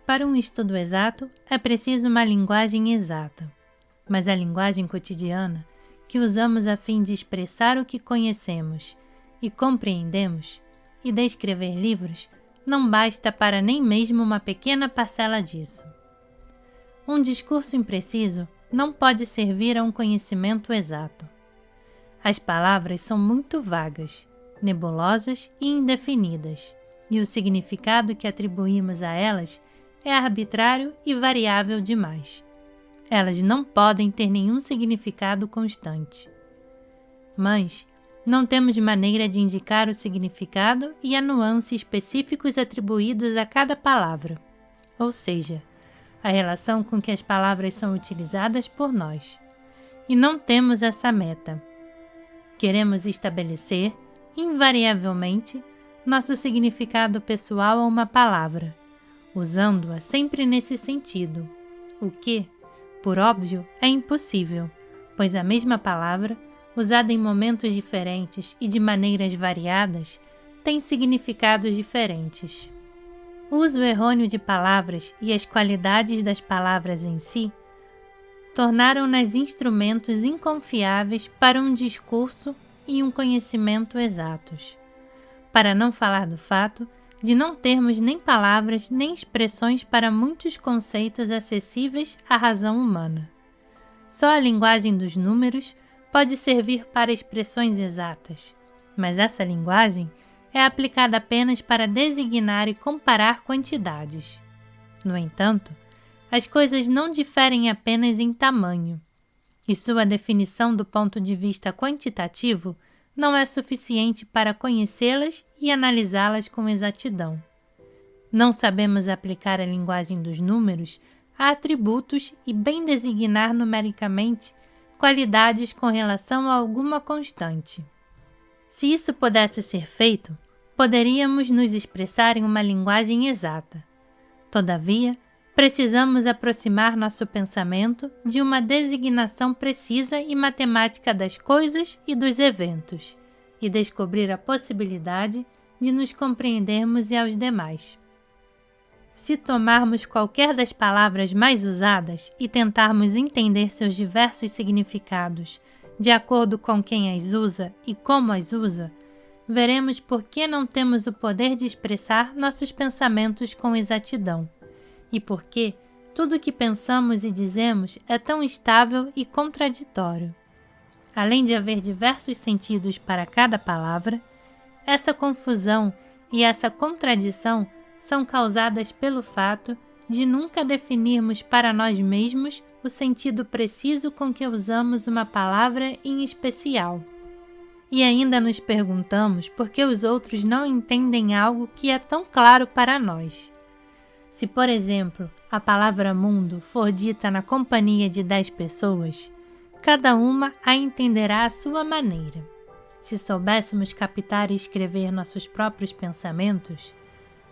Para um estudo exato, é preciso uma linguagem exata, mas a linguagem cotidiana, que usamos a fim de expressar o que conhecemos e compreendemos, e de escrever livros, não basta para nem mesmo uma pequena parcela disso. Um discurso impreciso não pode servir a um conhecimento exato. As palavras são muito vagas, nebulosas e indefinidas, e o significado que atribuímos a elas é arbitrário e variável demais. Elas não podem ter nenhum significado constante. Mas não temos maneira de indicar o significado e a nuance específicos atribuídos a cada palavra, ou seja, a relação com que as palavras são utilizadas por nós. E não temos essa meta. Queremos estabelecer, invariavelmente, nosso significado pessoal a uma palavra, usando-a sempre nesse sentido, o que, por óbvio, é impossível, pois a mesma palavra, usada em momentos diferentes e de maneiras variadas, tem significados diferentes. O uso errôneo de palavras e as qualidades das palavras em si tornaram-nas instrumentos inconfiáveis para um discurso e um conhecimento exatos. Para não falar do fato de não termos nem palavras nem expressões para muitos conceitos acessíveis à razão humana. Só a linguagem dos números pode servir para expressões exatas, mas essa linguagem é aplicada apenas para designar e comparar quantidades. No entanto, as coisas não diferem apenas em tamanho, e sua definição do ponto de vista quantitativo não é suficiente para conhecê-las e analisá-las com exatidão. Não sabemos aplicar a linguagem dos números a atributos e bem designar numericamente qualidades com relação a alguma constante. Se isso pudesse ser feito, poderíamos nos expressar em uma linguagem exata. Todavia, precisamos aproximar nosso pensamento de uma designação precisa e matemática das coisas e dos eventos, e descobrir a possibilidade de nos compreendermos e aos demais. Se tomarmos qualquer das palavras mais usadas e tentarmos entender seus diversos significados, de acordo com quem as usa e como as usa, veremos por que não temos o poder de expressar nossos pensamentos com exatidão, e por que tudo o que pensamos e dizemos é tão instável e contraditório. Além de haver diversos sentidos para cada palavra, essa confusão e essa contradição são causadas pelo fato de nunca definirmos para nós mesmos o sentido preciso com que usamos uma palavra em especial. E ainda nos perguntamos por que os outros não entendem algo que é tão claro para nós. Se, por exemplo, a palavra mundo for dita na companhia de 10 pessoas, cada uma a entenderá à sua maneira. Se soubéssemos captar e escrever nossos próprios pensamentos,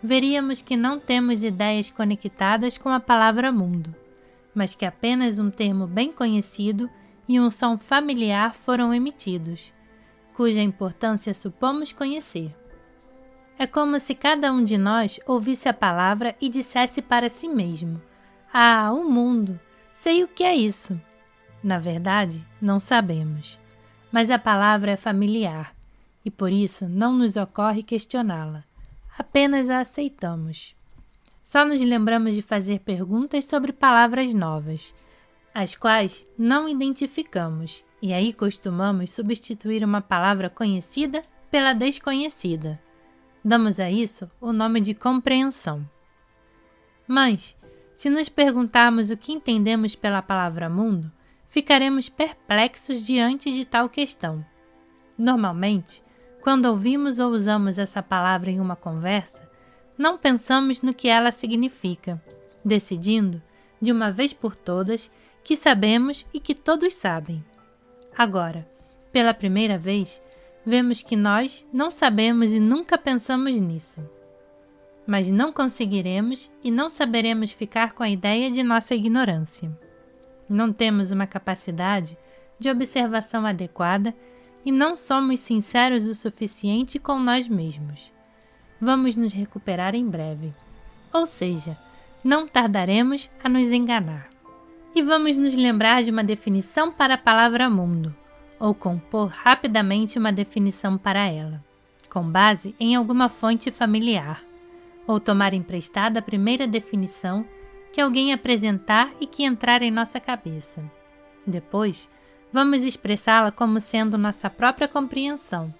veríamos que não temos ideias conectadas com a palavra mundo, mas que apenas um termo bem conhecido e um som familiar foram emitidos, cuja importância supomos conhecer. É como se cada um de nós ouvisse a palavra e dissesse para si mesmo: "Ah, o mundo, sei o que é isso." Na verdade, não sabemos, mas a palavra é familiar e por isso não nos ocorre questioná-la, apenas a aceitamos. Só nos lembramos de fazer perguntas sobre palavras novas, as quais não identificamos, e aí costumamos substituir uma palavra conhecida pela desconhecida. Damos a isso o nome de compreensão. Mas, se nos perguntarmos o que entendemos pela palavra mundo, ficaremos perplexos diante de tal questão. Normalmente, quando ouvimos ou usamos essa palavra em uma conversa, não pensamos no que ela significa, decidindo, de uma vez por todas, que sabemos e que todos sabem. Agora, pela primeira vez, vemos que nós não sabemos e nunca pensamos nisso. Mas não conseguiremos e não saberemos ficar com a ideia de nossa ignorância. Não temos uma capacidade de observação adequada e não somos sinceros o suficiente com nós mesmos. Vamos nos recuperar em breve. Ou seja, não tardaremos a nos enganar. E vamos nos lembrar de uma definição para a palavra mundo, ou compor rapidamente uma definição para ela, com base em alguma fonte familiar, ou tomar emprestada a primeira definição que alguém apresentar e que entrar em nossa cabeça. Depois, vamos expressá-la como sendo nossa própria compreensão,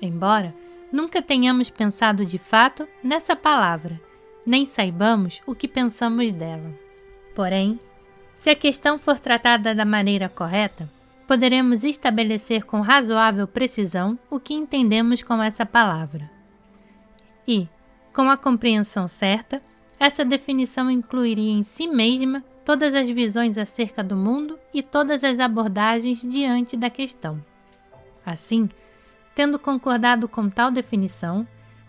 embora nunca tenhamos pensado de fato nessa palavra, nem saibamos o que pensamos dela. Porém, se a questão for tratada da maneira correta, poderemos estabelecer com razoável precisão o que entendemos com essa palavra. E, com a compreensão certa, essa definição incluiria em si mesma todas as visões acerca do mundo e todas as abordagens diante da questão. Assim, tendo concordado com tal definição,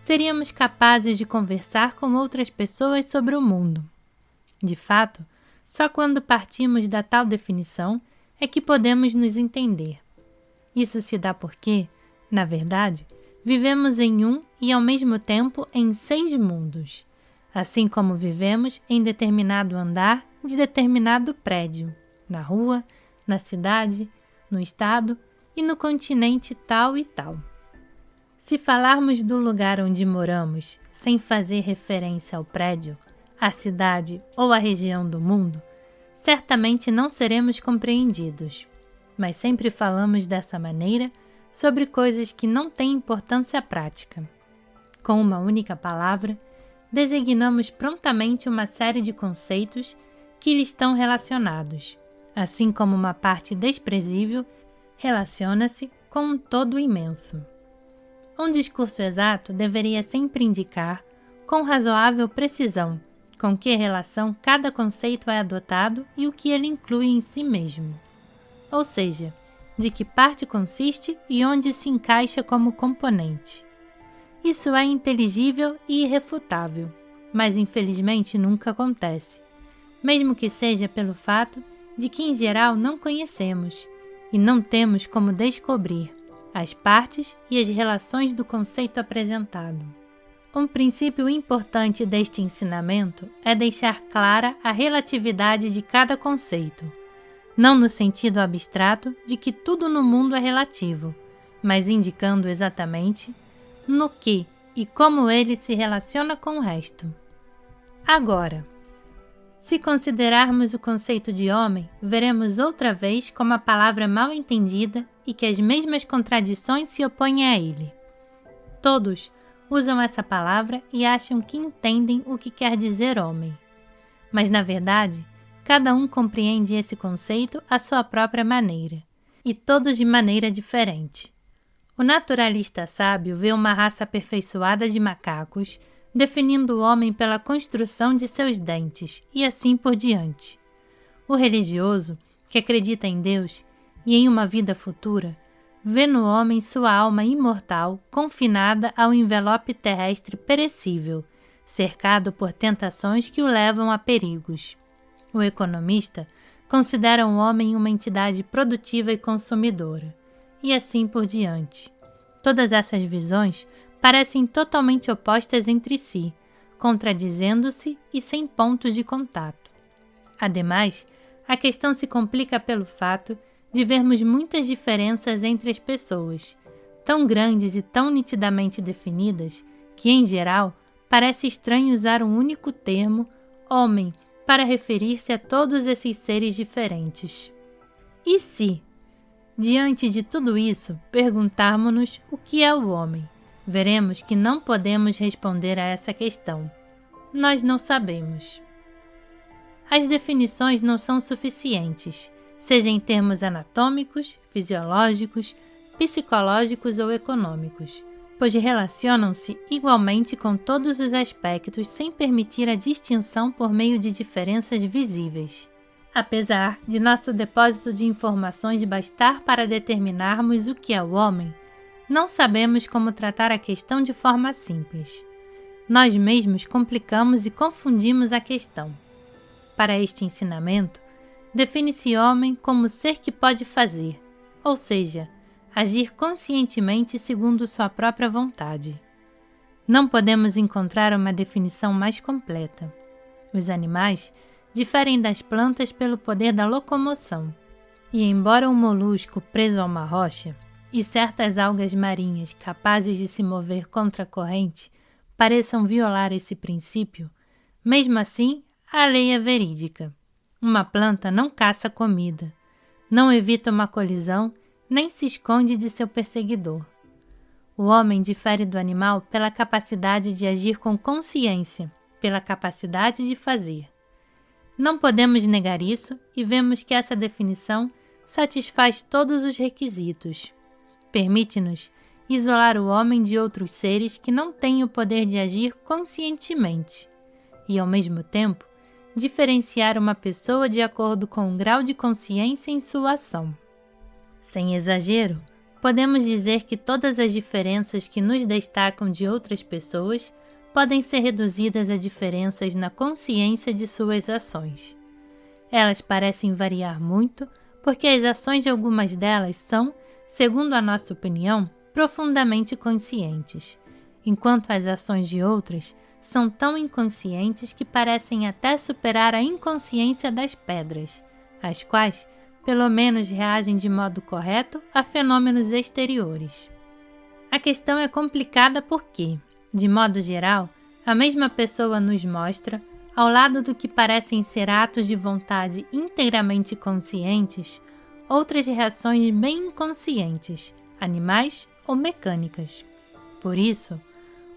seríamos capazes de conversar com outras pessoas sobre o mundo. De fato, só quando partimos da tal definição é que podemos nos entender. Isso se dá porque, na verdade, vivemos em um e ao mesmo tempo em 6 mundos, assim como vivemos em determinado andar de determinado prédio, na rua, na cidade, no estado e no continente tal e tal. Se falarmos do lugar onde moramos sem fazer referência ao prédio, à cidade ou à região do mundo, certamente não seremos compreendidos, mas sempre falamos dessa maneira sobre coisas que não têm importância prática. Com uma única palavra, designamos prontamente uma série de conceitos que lhe estão relacionados, assim como uma parte desprezível relaciona-se com um todo imenso. Um discurso exato deveria sempre indicar, com razoável precisão, com que relação cada conceito é adotado e o que ele inclui em si mesmo. Ou seja, de que parte consiste e onde se encaixa como componente. Isso é inteligível e irrefutável, mas infelizmente nunca acontece, mesmo que seja pelo fato de que em geral não conhecemos e não temos como descobrir as partes e as relações do conceito apresentado. Um princípio importante deste ensinamento é deixar clara a relatividade de cada conceito, não no sentido abstrato de que tudo no mundo é relativo, mas indicando exatamente no que e como ele se relaciona com o resto. Agora, se considerarmos o conceito de homem, veremos outra vez como a palavra é mal entendida e que as mesmas contradições se opõem a ele. Todos usam essa palavra e acham que entendem o que quer dizer homem. Mas, na verdade, cada um compreende esse conceito à sua própria maneira, e todos de maneira diferente. O naturalista sábio vê uma raça aperfeiçoada de macacos, definindo o homem pela construção de seus dentes, e assim por diante. O religioso, que acredita em Deus e em uma vida futura, vê no homem sua alma imortal confinada ao envelope terrestre perecível, cercado por tentações que o levam a perigos. O economista considera o homem uma entidade produtiva e consumidora, e assim por diante. Todas essas visões parecem totalmente opostas entre si, contradizendo-se e sem pontos de contato. Ademais, a questão se complica pelo fato de vermos muitas diferenças entre as pessoas, tão grandes e tão nitidamente definidas que, em geral, parece estranho usar um único termo, homem, para referir-se a todos esses seres diferentes. E se, diante de tudo isso, perguntarmos-nos o que é o homem, veremos que não podemos responder a essa questão. Nós não sabemos. As definições não são suficientes, seja em termos anatômicos, fisiológicos, psicológicos ou econômicos, pois relacionam-se igualmente com todos os aspectos sem permitir a distinção por meio de diferenças visíveis. Apesar de nosso depósito de informações bastar para determinarmos o que é o homem, não sabemos como tratar a questão de forma simples. Nós mesmos complicamos e confundimos a questão. Para este ensinamento, define-se homem como ser que pode fazer, ou seja, agir conscientemente segundo sua própria vontade. Não podemos encontrar uma definição mais completa. Os animais diferem das plantas pelo poder da locomoção. E embora um molusco preso a uma rocha e certas algas marinhas capazes de se mover contra a corrente pareçam violar esse princípio, mesmo assim, a lei é verídica. Uma planta não caça comida, não evita uma colisão, nem se esconde de seu perseguidor. O homem difere do animal pela capacidade de agir com consciência, pela capacidade de fazer. Não podemos negar isso e vemos que essa definição satisfaz todos os requisitos. Permite-nos isolar o homem de outros seres que não têm o poder de agir conscientemente e, ao mesmo tempo, diferenciar uma pessoa de acordo com o grau de consciência em sua ação. Sem exagero, podemos dizer que todas as diferenças que nos destacam de outras pessoas podem ser reduzidas a diferenças na consciência de suas ações. Elas parecem variar muito porque as ações de algumas delas são, segundo a nossa opinião, profundamente conscientes, enquanto as ações de outras são tão inconscientes que parecem até superar a inconsciência das pedras, as quais, pelo menos, reagem de modo correto a fenômenos exteriores. A questão é complicada porque, de modo geral, a mesma pessoa nos mostra, ao lado do que parecem ser atos de vontade inteiramente conscientes, outras reações bem inconscientes, animais ou mecânicas. Por isso,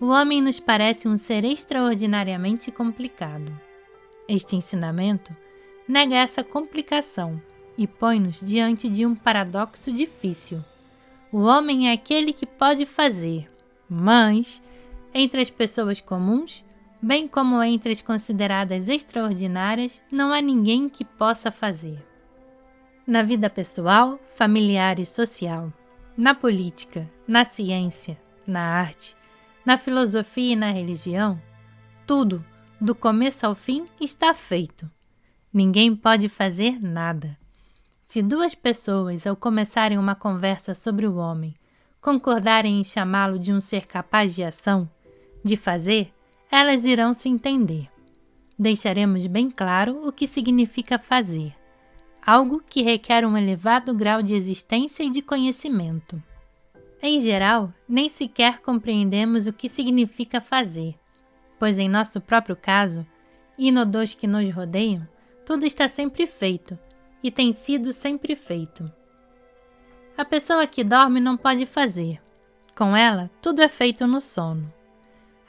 o homem nos parece um ser extraordinariamente complicado. Este ensinamento nega essa complicação e põe-nos diante de um paradoxo difícil. O homem é aquele que pode fazer, mas, entre as pessoas comuns, bem como entre as consideradas extraordinárias, não há ninguém que possa fazer. Na vida pessoal, familiar e social, na política, na ciência, na arte, na filosofia e na religião, tudo, do começo ao fim, está feito. Ninguém pode fazer nada. Se duas pessoas, ao começarem uma conversa sobre o homem, concordarem em chamá-lo de um ser capaz de ação, de fazer, elas irão se entender. Deixaremos bem claro o que significa fazer, algo que requer um elevado grau de existência e de conhecimento. Em geral, nem sequer compreendemos o que significa fazer, pois em nosso próprio caso, e no dos que nos rodeiam, tudo está sempre feito, e tem sido sempre feito. A pessoa que dorme não pode fazer. Com ela, tudo é feito no sono.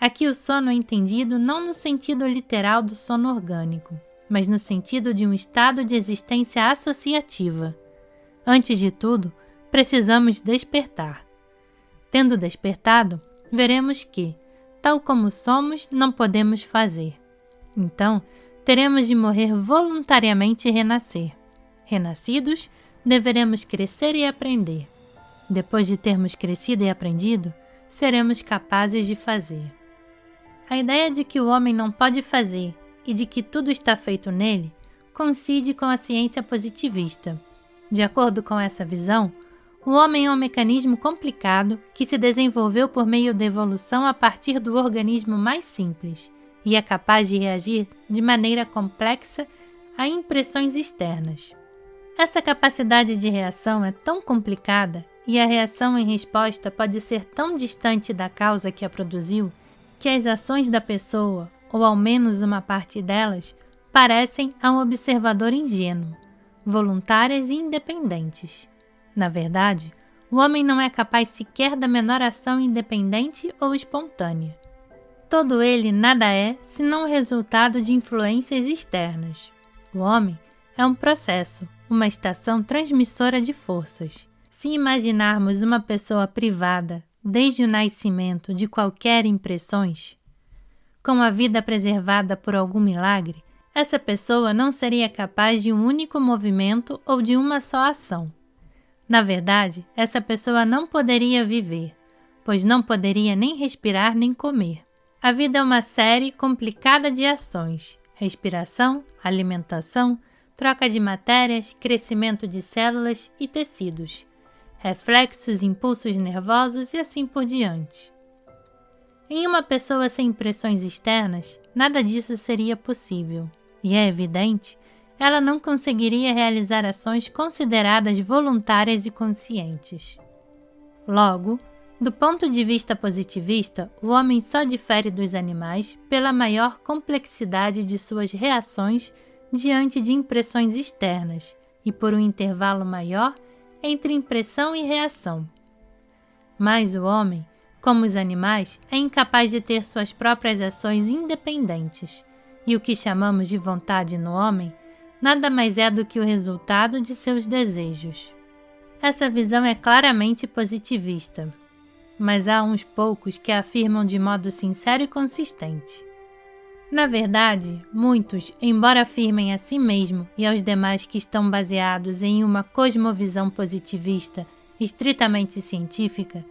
Aqui o sono é entendido não no sentido literal do sono orgânico, mas no sentido de um estado de existência associativa. Antes de tudo, precisamos despertar. Tendo despertado, veremos que, tal como somos, não podemos fazer. Então, teremos de morrer voluntariamente e renascer. Renascidos, deveremos crescer e aprender. Depois de termos crescido e aprendido, seremos capazes de fazer. A ideia de que o homem não pode fazer e de que tudo está feito nele coincide com a ciência positivista. De acordo com essa visão, o homem é um mecanismo complicado que se desenvolveu por meio da evolução a partir do organismo mais simples e é capaz de reagir de maneira complexa a impressões externas. Essa capacidade de reação é tão complicada e a reação em resposta pode ser tão distante da causa que a produziu que as ações da pessoa, ou ao menos uma parte delas, parecem a um observador ingênuo, voluntárias e independentes. Na verdade, o homem não é capaz sequer da menor ação independente ou espontânea. Todo ele nada é senão o resultado de influências externas. O homem é um processo, uma estação transmissora de forças. Se imaginarmos uma pessoa privada, desde o nascimento, de qualquer impressões, com a vida preservada por algum milagre, essa pessoa não seria capaz de um único movimento ou de uma só ação. Na verdade, essa pessoa não poderia viver, pois não poderia nem respirar nem comer. A vida é uma série complicada de ações: respiração, alimentação, troca de matérias, crescimento de células e tecidos, reflexos, impulsos nervosos e assim por diante. Em uma pessoa sem impressões externas, nada disso seria possível, e é evidente, ela não conseguiria realizar ações consideradas voluntárias e conscientes. Logo, do ponto de vista positivista, o homem só difere dos animais pela maior complexidade de suas reações diante de impressões externas e por um intervalo maior entre impressão e reação. Mas o homem, como os animais, é incapaz de ter suas próprias ações independentes, e o que chamamos de vontade no homem nada mais é do que o resultado de seus desejos. Essa visão é claramente positivista, mas há uns poucos que a afirmam de modo sincero e consistente. Na verdade, muitos, embora afirmem a si mesmo e aos demais que estão baseados em uma cosmovisão positivista estritamente científica,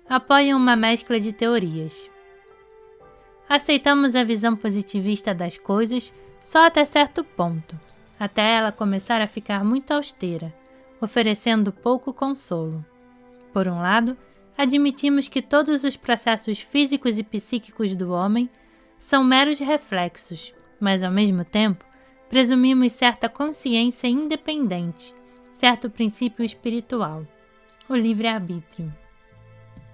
apoiam uma mescla de teorias. Aceitamos a visão positivista das coisas só até certo ponto, até ela começar a ficar muito austera, oferecendo pouco consolo. Por um lado, admitimos que todos os processos físicos e psíquicos do homem são meros reflexos, mas ao mesmo tempo presumimos certa consciência independente, certo princípio espiritual, o livre-arbítrio.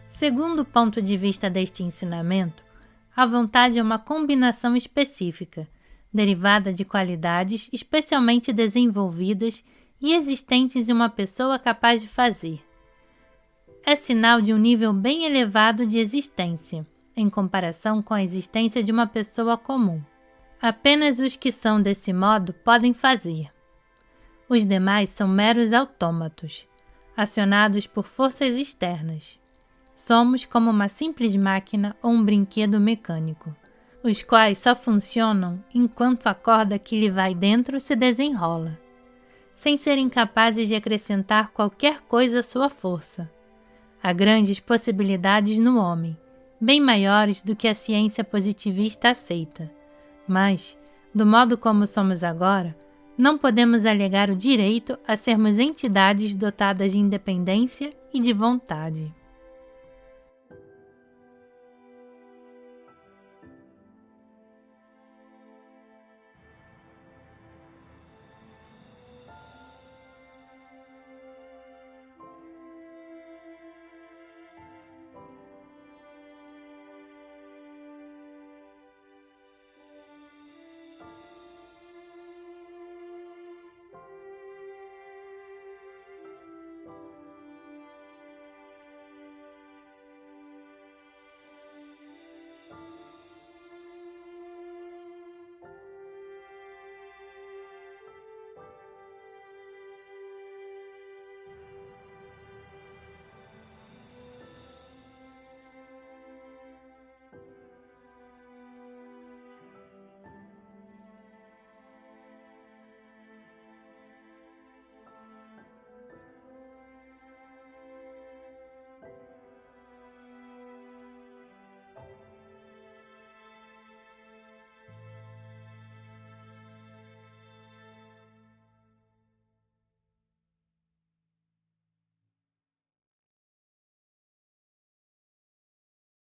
Segundo o ponto de vista deste ensinamento, a vontade é uma combinação específica, derivada de qualidades especialmente desenvolvidas e existentes em uma pessoa capaz de fazer. É sinal de um nível bem elevado de existência, em comparação com a existência de uma pessoa comum. Apenas os que são desse modo podem fazer. Os demais são meros autômatos, acionados por forças externas. Somos como uma simples máquina ou um brinquedo mecânico, os quais só funcionam enquanto a corda que lhe vai dentro se desenrola, sem serem capazes de acrescentar qualquer coisa à sua força. Há grandes possibilidades no homem, bem maiores do que a ciência positivista aceita, mas, do modo como somos agora, não podemos alegar o direito a sermos entidades dotadas de independência e de vontade.